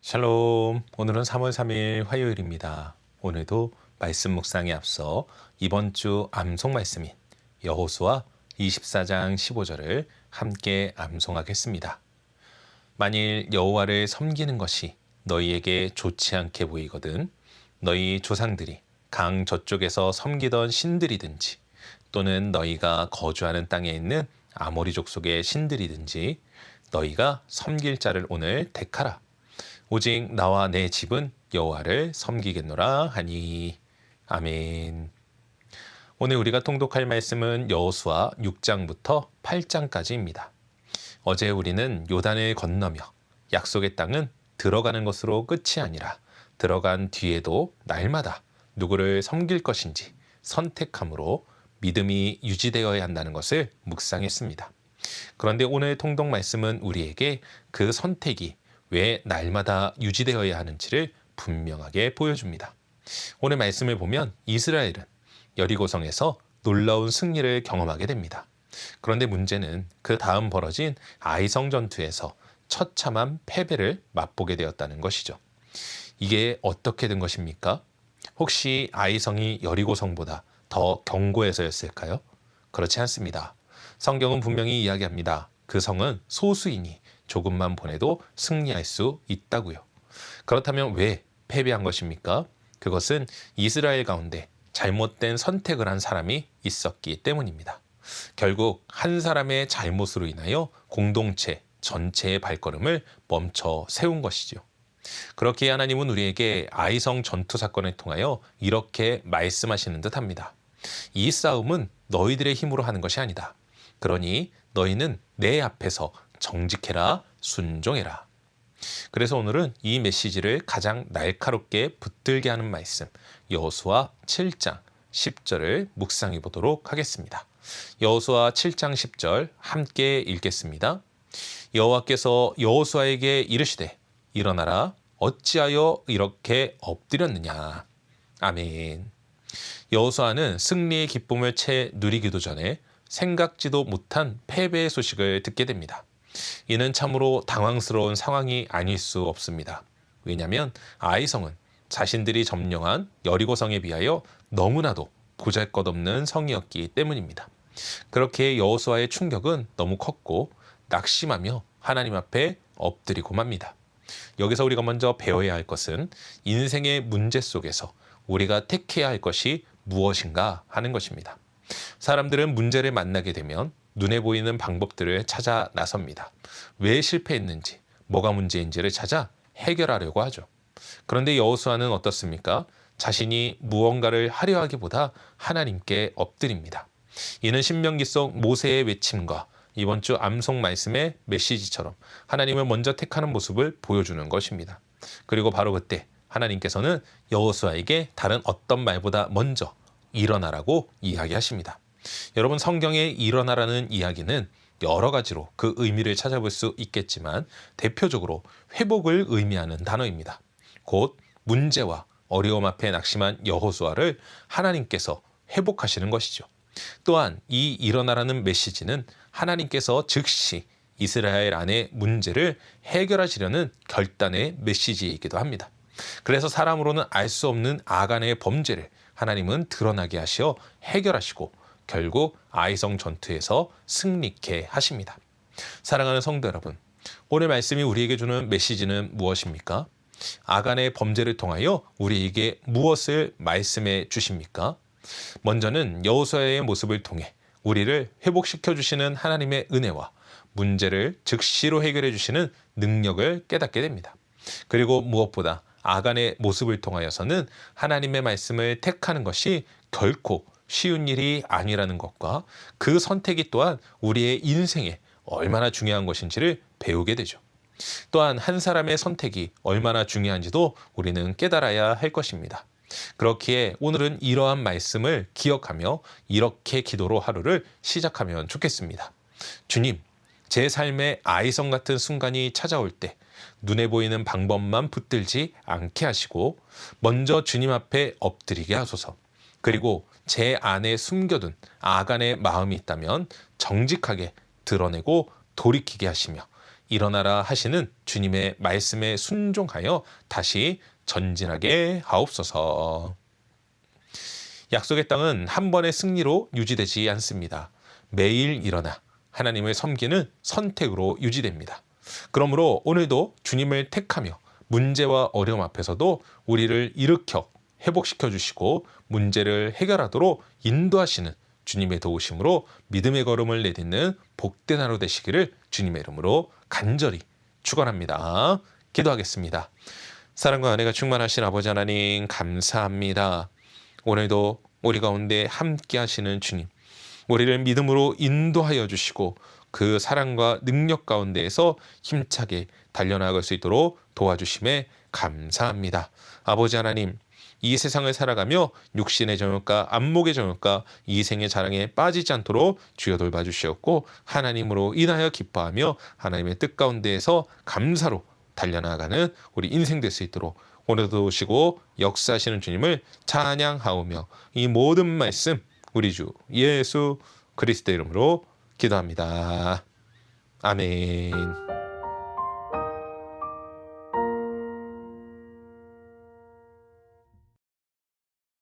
샬롬. 오늘은 3월 3일 화요일입니다. 오늘도 말씀 묵상에 앞서 이번 주 암송 말씀인 여호수아 24장 15절을 함께 암송하겠습니다. 만일 여호와를 섬기는 것이 너희에게 좋지 않게 보이거든 너희 조상들이 강 저쪽에서 섬기던 신들이든지 또는 너희가 거주하는 땅에 있는 아모리 족속의 신들이든지 너희가 섬길 자를 오늘 택하라. 오직 나와 내 집은 여호와를 섬기겠노라 하니. 아멘. 오늘 우리가 통독할 말씀은 여호수아 6장부터 8장까지입니다. 어제 우리는 요단을 건너며 약속의 땅은 들어가는 것으로 끝이 아니라 들어간 뒤에도 날마다 누구를 섬길 것인지 선택함으로 믿음이 유지되어야 한다는 것을 묵상했습니다. 그런데 오늘 통독 말씀은 우리에게 그 선택이 왜 날마다 유지되어야 하는지를 분명하게 보여줍니다. 오늘 말씀을 보면 이스라엘은 여리고성에서 놀라운 승리를 경험하게 됩니다. 그런데 문제는 그 다음 벌어진 아이성 전투에서 처참한 패배를 맛보게 되었다는 것이죠. 이게 어떻게 된 것입니까? 혹시 아이성이 여리고성보다 더 견고해서였을까요? 그렇지 않습니다. 성경은 분명히 이야기합니다. 그 성은 소수이니 조금만 보내도 승리할 수 있다고요. 그렇다면 왜 패배한 것입니까? 그것은 이스라엘 가운데 잘못된 선택을 한 사람이 있었기 때문입니다. 결국 한 사람의 잘못으로 인하여 공동체 전체의 발걸음을 멈춰 세운 것이죠. 그렇게 하나님은 우리에게 아이성 전투 사건을 통하여 이렇게 말씀하시는 듯합니다. 이 싸움은 너희들의 힘으로 하는 것이 아니다. 그러니 너희는 내 앞에서 정직해라, 순종해라. 그래서 오늘은 이 메시지를 가장 날카롭게 붙들게 하는 말씀, 여호수아 7장 10절을 묵상해 보도록 하겠습니다. 여호수아 7장 10절 함께 읽겠습니다. 여호와께서 여호수아에게 이르시되 일어나라, 어찌하여 이렇게 엎드렸느냐. 아멘. 여호수아는 승리의 기쁨을 채 누리기도 전에 생각지도 못한 패배의 소식을 듣게 됩니다. 이는 참으로 당황스러운 상황이 아닐 수 없습니다. 왜냐하면 아이성은 자신들이 점령한 여리고성에 비하여 너무나도 보잘것없는 성이었기 때문입니다. 그렇게 여호수아의 충격은 너무 컸고 낙심하며 하나님 앞에 엎드리고 맙니다. 여기서 우리가 먼저 배워야 할 것은 인생의 문제 속에서 우리가 택해야 할 것이 무엇인가 하는 것입니다. 사람들은 문제를 만나게 되면 눈에 보이는 방법들을 찾아 나섭니다. 왜 실패했는지, 뭐가 문제인지를 찾아 해결하려고 하죠. 그런데 여호수아는 어떻습니까? 자신이 무언가를 하려 하기보다 하나님께 엎드립니다. 이는 신명기 속 모세의 외침과 이번 주 암송 말씀의 메시지처럼 하나님을 먼저 택하는 모습을 보여주는 것입니다. 그리고 바로 그때 하나님께서는 여호수아에게 다른 어떤 말보다 먼저 일어나라고 이야기하십니다. 여러분, 성경에 일어나라는 이야기는 여러 가지로 그 의미를 찾아볼 수 있겠지만 대표적으로 회복을 의미하는 단어입니다. 곧 문제와 어려움 앞에 낙심한 여호수아를 하나님께서 회복하시는 것이죠. 또한 이 일어나라는 메시지는 하나님께서 즉시 이스라엘 안의 문제를 해결하시려는 결단의 메시지이기도 합니다. 그래서 사람으로는 알 수 없는 아간의 범죄를 하나님은 드러나게 하시어 해결하시고 결국 아이성 전투에서 승리케 하십니다. 사랑하는 성도 여러분, 오늘 말씀이 우리에게 주는 메시지는 무엇입니까? 아간의 범죄를 통하여 우리에게 무엇을 말씀해 주십니까? 먼저는 여호수아의 모습을 통해 우리를 회복시켜 주시는 하나님의 은혜와 문제를 즉시로 해결해 주시는 능력을 깨닫게 됩니다. 그리고 무엇보다 아간의 모습을 통하여서는 하나님의 말씀을 택하는 것이 결코 쉬운 일이 아니라는 것과 그 선택이 또한 우리의 인생에 얼마나 중요한 것인지를 배우게 되죠. 또한 한 사람의 선택이 얼마나 중요한지도 우리는 깨달아야 할 것입니다. 그렇기에 오늘은 이러한 말씀을 기억하며 이렇게 기도로 하루를 시작하면 좋겠습니다. 주님, 제 삶에 아이성 같은 순간이 찾아올 때 눈에 보이는 방법만 붙들지 않게 하시고 먼저 주님 앞에 엎드리게 하소서. 그리고 제 안에 숨겨둔 아간의 마음이 있다면 정직하게 드러내고 돌이키게 하시며 일어나라 하시는 주님의 말씀에 순종하여 다시 전진하게 하옵소서. 약속의 땅은 한 번의 승리로 유지되지 않습니다. 매일 일어나 하나님을 섬기는 선택으로 유지됩니다. 그러므로 오늘도 주님을 택하며 문제와 어려움 앞에서도 우리를 일으켜 회복시켜 주시고 문제를 해결하도록 인도하시는 주님의 도우심으로 믿음의 걸음을 내딛는 복된 하루 되시기를 주님의 이름으로 간절히 축원합니다. 기도하겠습니다. 사랑과 은혜가 충만하신 아버지 하나님 감사합니다. 오늘도 우리 가운데 함께 하시는 주님, 우리를 믿음으로 인도하여 주시고 그 사랑과 능력 가운데에서 힘차게 달려나갈 수 있도록 도와주심에 감사합니다. 아버지 하나님, 이 세상을 살아가며 육신의 정욕과 안목의 정욕과 이생의 자랑에 빠지지 않도록 주여 돌봐주시었고 하나님으로 인하여 기뻐하며 하나님의 뜻 가운데에서 감사로 달려나가는 우리 인생 될 수 있도록 오늘도 오시고 역사하시는 주님을 찬양하오며 이 모든 말씀 우리 주 예수 그리스도 이름으로 기도합니다. 아멘.